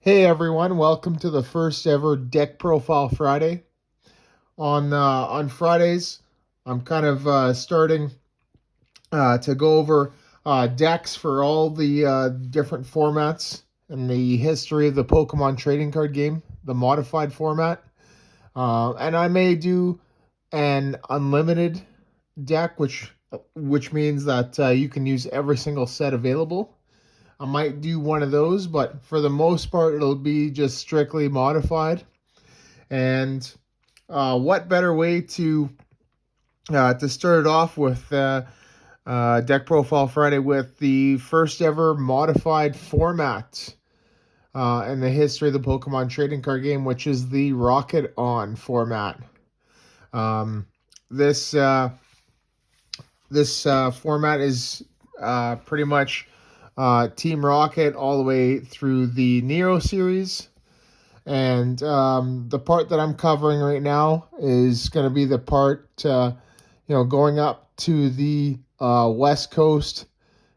Hey everyone, welcome to the first ever Deck Profile Friday. On Fridays, I'm kind of starting to go over decks for all the different formats and the history of the Pokemon trading card game, the modified format. And I may do an unlimited deck, which means that you can use every single set available. I might do one of those, but for the most part, it'll be just strictly modified. And what better way to start it off with Deck Profile Friday with the first ever modified format in the history of the Pokemon trading card game, which is the Rocket On format. Um, this format is pretty much Team Rocket all the way through the Neo series. And the part that I'm covering right now is going to be the part, going up to the West Coast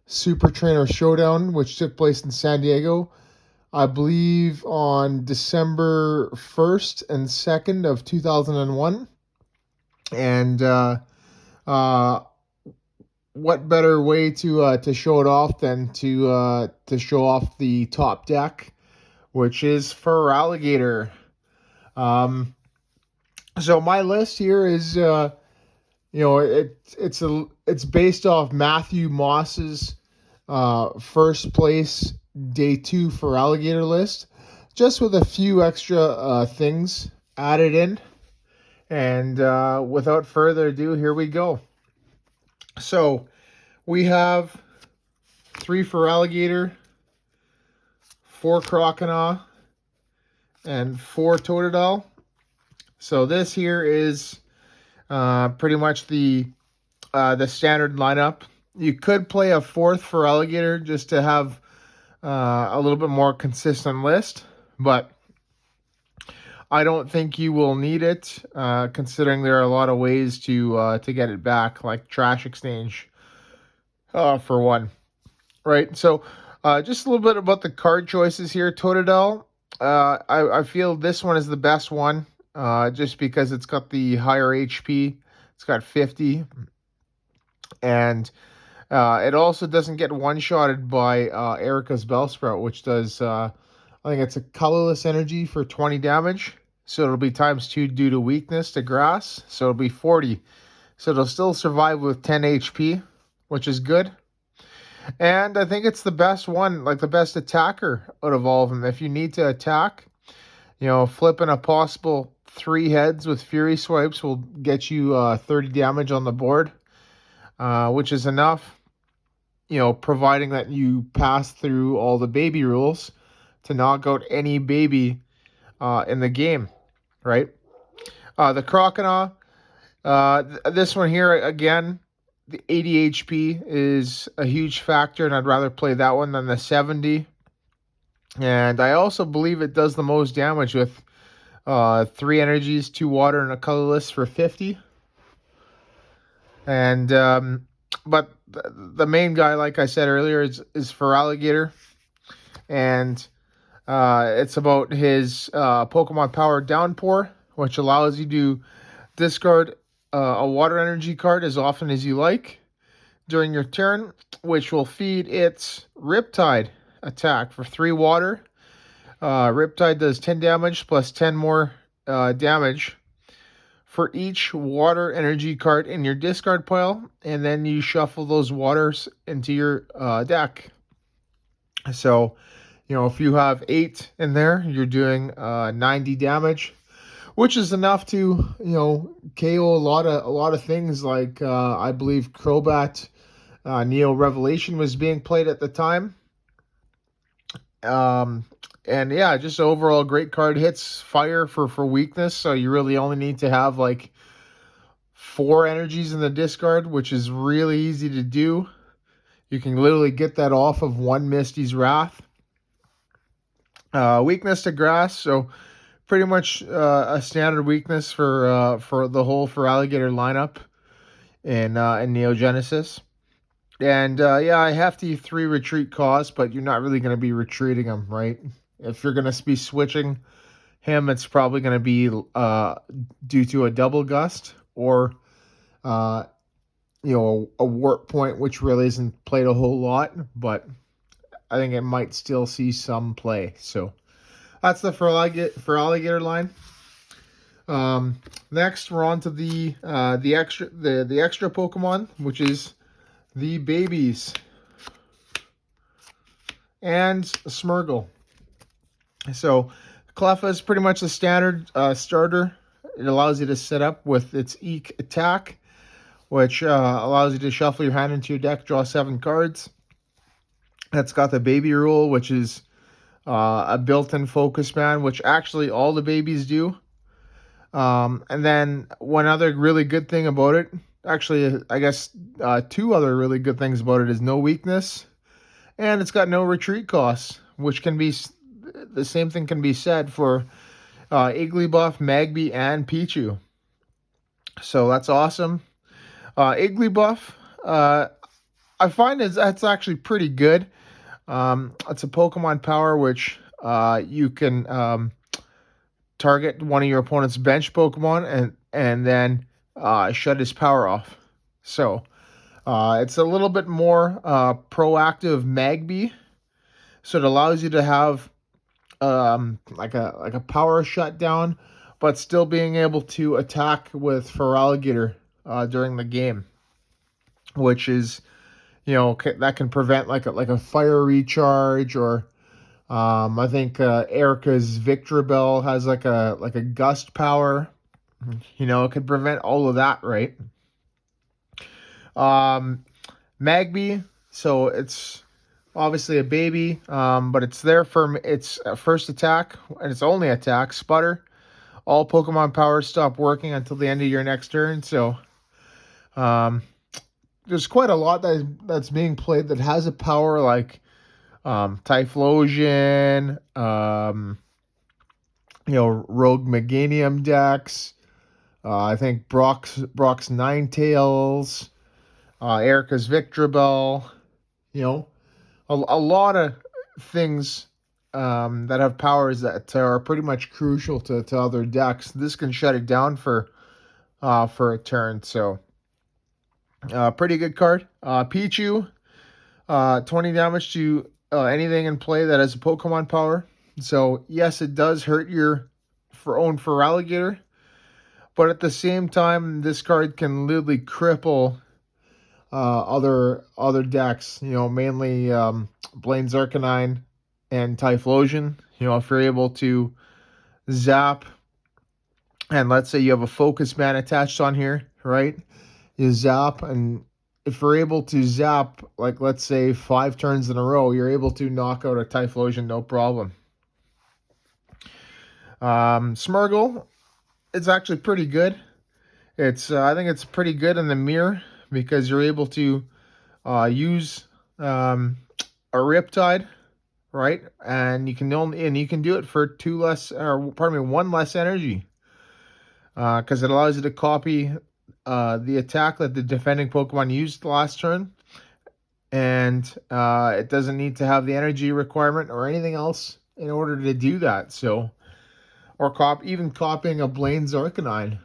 Super Trainer Showdown, which took place in San Diego, I believe on December 1st and 2nd of 2001. And uh, what better way to show it off than to show off the top deck, which is Feraligatr. Um, so my list here is, it's based off Matthew Moss's first place day two Feraligatr list, just with a few extra things added in. And without further ado, here we go. So we have 3 Feraligatr, 4 Croconaw, and 4 Totodile. So this here is pretty much the standard lineup. You could play a 4th Feraligatr just to have a little bit more consistent list, but I don't think you will need it, considering there are a lot of ways to get it back, like Trash Exchange, for one. Right. So, just a little bit about the card choices here. Totodile. I feel this one is the best one, just because it's got the higher HP. It's got 50, and it also doesn't get one-shotted by Erica's Bellsprout, which does, I think it's a colorless energy for 20 damage. So it'll be times 2 due to weakness to grass. So it'll be 40. So it'll still survive with 10 HP, which is good. And I think it's the best one, like the best attacker out of all of them. If you need to attack, flipping a possible 3 heads with Fury Swipes will get you 30 damage on the board, which is enough, providing that you pass through all the baby rules to knock out any baby in the game, right? The Croconaw, this one here, again, the 80 HP is a huge factor, and I'd rather play that one than the 70. And I also believe it does the most damage with 3 energies, 2 water, and a colorless for 50. And but the main guy, like I said earlier, is Feraligatr, and it's about his Pokemon Power Downpour, which allows you to discard a water energy card as often as you like during your turn, which will feed its Riptide attack for 3 water. Riptide does 10 damage plus 10 more damage for each water energy card in your discard pile, and then you shuffle those waters into your deck. So, if you have 8 in there, you're doing 90 damage, which is enough to KO a lot of things. Like I believe Crobat Neo Revelation was being played at the time. And yeah, just overall great card. Hits fire for weakness, so you really only need to have like 4 energies in the discard, which is really easy to do. You can literally get that off of 1 Misty's Wrath. Weakness to grass, so pretty much a standard weakness for the whole Feraligatr lineup in Neo Genesis. And yeah, I have to 3 retreat costs, but you're not really going to be retreating them, right? if you're going to be switching him, it's probably going to be due to a double gust or uh, a warp point, which really isn't played a whole lot, but I think it might still see some play. So that's the Feraligatr line. Next, we're on to the extra Pokemon, which is the babies and Smeargle. So Cleffa is pretty much the standard starter. It allows you to set up with its Eek attack, which allows you to shuffle your hand into your deck, draw 7 cards. It's got the baby rule, which is a built-in focus band, which actually all the babies do. And then one other really good thing about it, actually, I guess 2 other really good things about it is no weakness, and it's got no retreat costs, which can be the same thing can be said for Igglybuff, Magby, and Pichu. So that's awesome. Igglybuff, I find that's actually pretty good. It's a Pokemon power which you can target one of your opponent's bench Pokemon and then shut his power off. So it's a little bit more proactive Magby. So it allows you to have like a power shutdown, but still being able to attack with Feraligatr during the game, which is that can prevent like a fire recharge, or I think Erica's Victreebel has like a gust power. It could prevent all of that, right? Magby, so it's obviously a baby, but it's there for its first attack and its only attack, Sputter. All Pokemon powers stop working until the end of your next turn. So there's quite a lot that's being played that has a power like Typhlosion, Rogue Meganium decks. I think Brock's Ninetales, Erica's Victreebel. A lot of things that have powers that are pretty much crucial to other decks. This can shut it down for a turn. So pretty good card. Pichu, 20 damage to anything in play that has a Pokemon power. So yes, it does hurt your own Feraligatr, but at the same time, this card can literally cripple other decks. Mainly Blaine's Arcanine and Typhlosion. If you're able to zap, and let's say you have a focus man attached on here, right? You zap, and if you're able to zap, like let's say 5 turns in a row, you're able to knock out a Typhlosion, no problem. Smeargle, it's actually pretty good. I think it's pretty good in the mirror because you're able to use a Riptide, right? And you can do it for 1 less energy, because it allows you to copy the attack that the defending Pokemon used last turn, and it doesn't need to have the energy requirement or anything else in order to do that. So, or even copying a Blaine's Arcanine,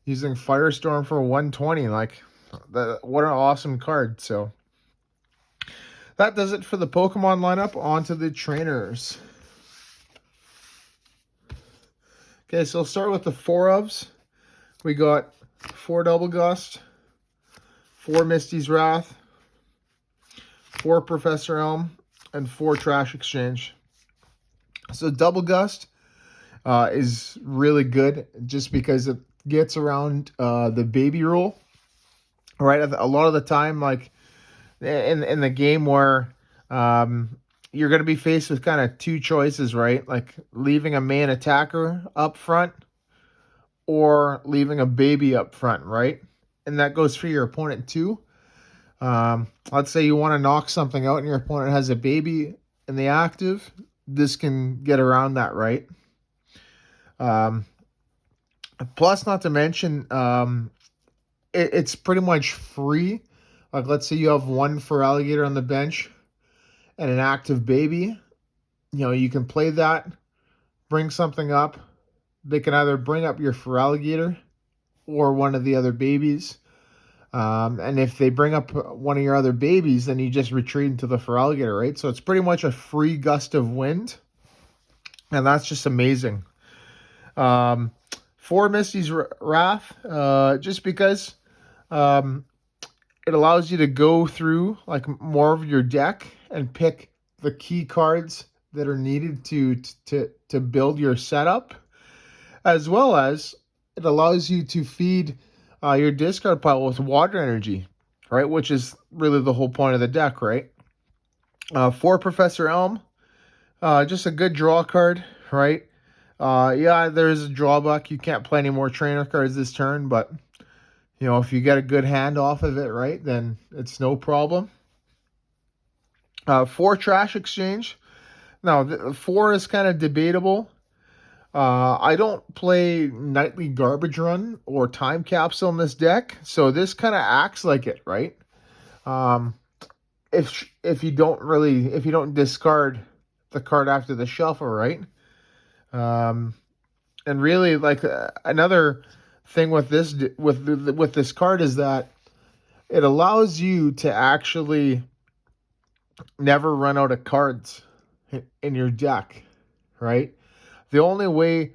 using Firestorm for 120, what an awesome card. So that does it for the Pokemon lineup. On to the trainers. Okay, so we'll start with the 4-ofs. We got 4 Double Gust, 4 Misty's Wrath, 4 Professor Elm, and 4 Trash Exchange. So Double Gust is really good just because it gets around the baby rule, right? A lot of the time, like in the game where you're going to be faced with kind of 2 choices, right? Like leaving a main attacker up front or leaving a baby up front, right? And that goes for your opponent too. Let's say you want to knock something out and your opponent has a baby in the active. This can get around that, right? Plus, not to mention, it's pretty much free. Like, let's say you have 1 Feraligatr on the bench and an active baby. You can play that, bring something up. They can either bring up your Feraligatr or one of the other babies. And if they bring up one of your other babies, then you just retreat into the Feraligatr, right? So it's pretty much a free gust of wind. And that's just amazing. For Misty's Wrath, just because it allows you to go through like more of your deck and pick the key cards that are needed to build your setup, as well as it allows you to feed your discard pile with water energy, right? Which is really the whole point of the deck, right? For Professor Elm, just a good draw card, right? Yeah, there's a drawback. You can't play any more trainer cards this turn, but if you get a good hand off of it, right, then it's no problem. 4 Trash Exchange. Now, 4 is kind of debatable. I don't play Nightly Garbage Run or Time Capsule in this deck, so this kind of acts like it, right? If you don't discard the card after the shuffle, right? And really, like another thing with this card is that it allows you to actually never run out of cards in your deck, right? The only way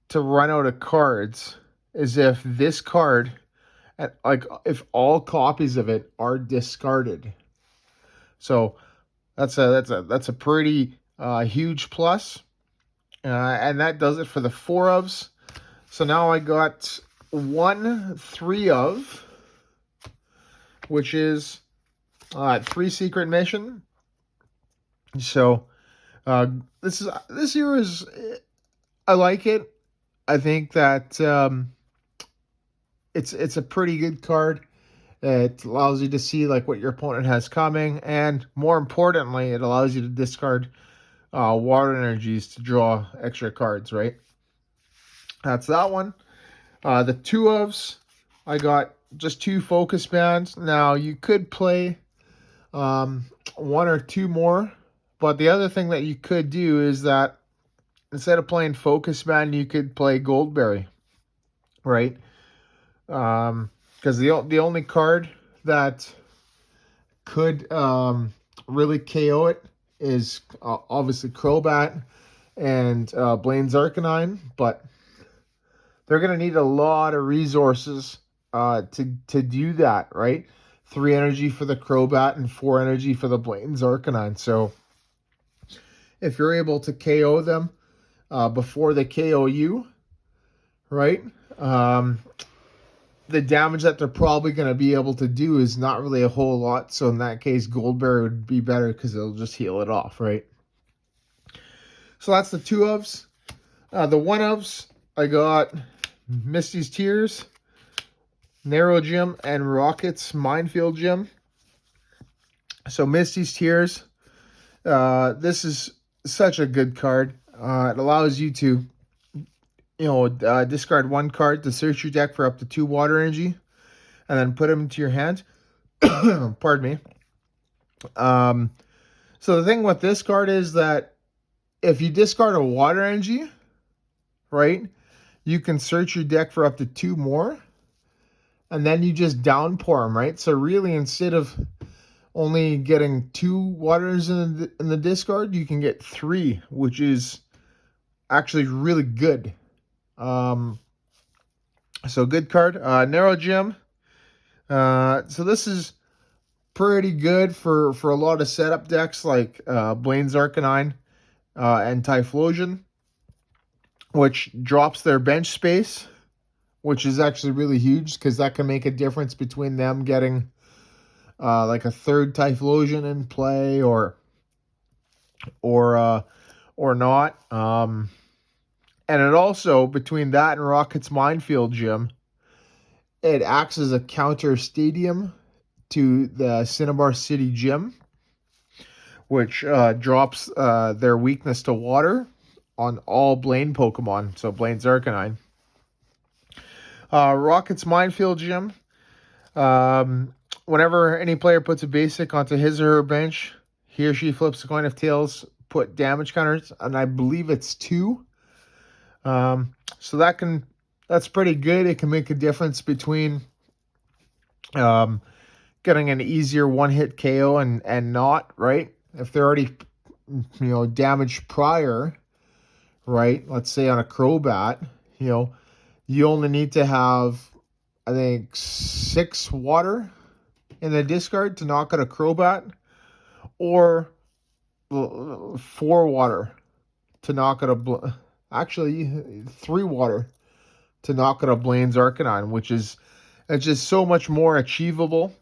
to run out of cards is if this card, like if all copies of it are discarded. So that's a pretty huge plus. And that does it for the 4 ofs. So now I got 1 3 of, which is 3 Secret Mission. So this year is, I like it. I think that it's a pretty good card. It allows you to see like what your opponent has coming, and more importantly, it allows you to discard water energies to draw extra cards, right? That's that one. The 2 ofs, I got just 2 focus bands. Now you could play 1 or 2 more, but the other thing that you could do is that instead of playing focus band, you could play Goldberry, right? Because the only card that could really KO it is obviously Crobat and Blaine's Arcanine, but they're going to need a lot of resources to do that, right? 3 energy for the Crobat and 4 energy for the Blaine's Arcanine. So if you're able to KO them before they KO you, right? The damage that they're probably going to be able to do is not really a whole lot. So in that case, Goldberry would be better because it'll just heal it off, right? So that's the 2 ofs. The 1 ofs, I got Misty's Tears, Narrow Gym, and Rocket's Minefield Gym. So Misty's Tears, this is such a good card. It allows you to discard 1 card to search your deck for up to 2 water energy, and then put them into your hand. Pardon me. So the thing with this card is that if you discard a water energy, right, you can search your deck for up to 2 more, and then you just downpour them, right? So really, instead of only getting 2 waters in the discard, you can get 3, which is actually really good. So good card. Narrow Gym. So this is pretty good for a lot of setup decks like Blaine's Arcanine and Typhlosion, which drops their bench space, which is actually really huge because that can make a difference between them getting like a 3rd Typhlosion in play or not. And it also, between that and Rocket's Minefield Gym, it acts as a counter stadium to the Cinnabar City Gym, which drops their weakness to water on all Blaine Pokemon, so Blaine's Arcanine. Rocket's Minefield Gym, whenever any player puts a basic onto his or her bench, he or she flips a coin of tails, put damage counters, and I believe it's 2. So that's pretty good. It can make a difference between getting an easier one-hit KO and not, right? If they're already damaged prior, right? Let's say on a Crobat, you only need to have, I think, 6 water in the discard to knock out a Crobat, or 4 water to knock out actually 3 water to knock out a Blaine's Arcanine, which is it's just so much more achievable.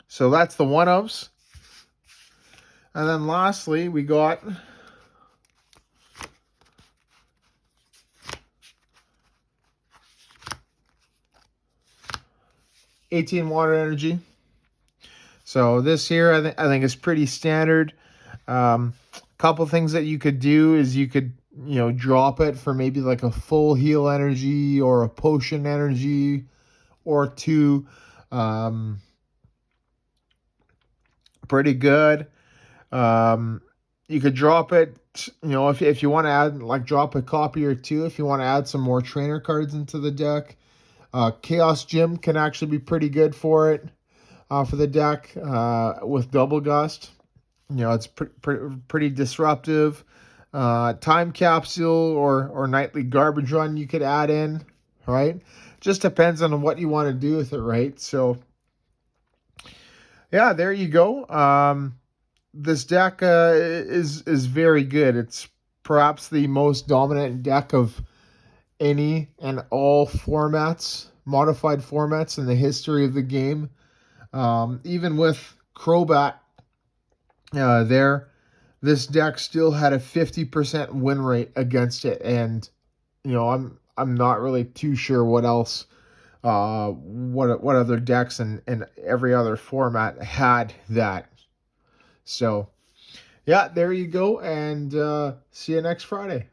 So that's the one-ofs. And then lastly, we got '18 Water Energy. So this here, I think is pretty standard. Couple things that you could do is you could, drop it for maybe like a full heal energy or a potion energy or 2. Pretty good. You could drop it, if you want to add, drop a copy or 2 if you want to add some more trainer cards into the deck. Chaos Gym can actually be pretty good for it, for the deck, with Double Gust. It's pretty disruptive. Time Capsule or Nightly Garbage Run you could add in, right? Just depends on what you want to do with it, right? So, yeah, there you go. This deck is very good. It's perhaps the most dominant deck of any and all formats, modified formats in the history of the game. Even with Crobat this deck still had a 50% win rate against it, and I'm not really too sure what else, what other decks and every other format had that. So, yeah, there you go, and see you next Friday.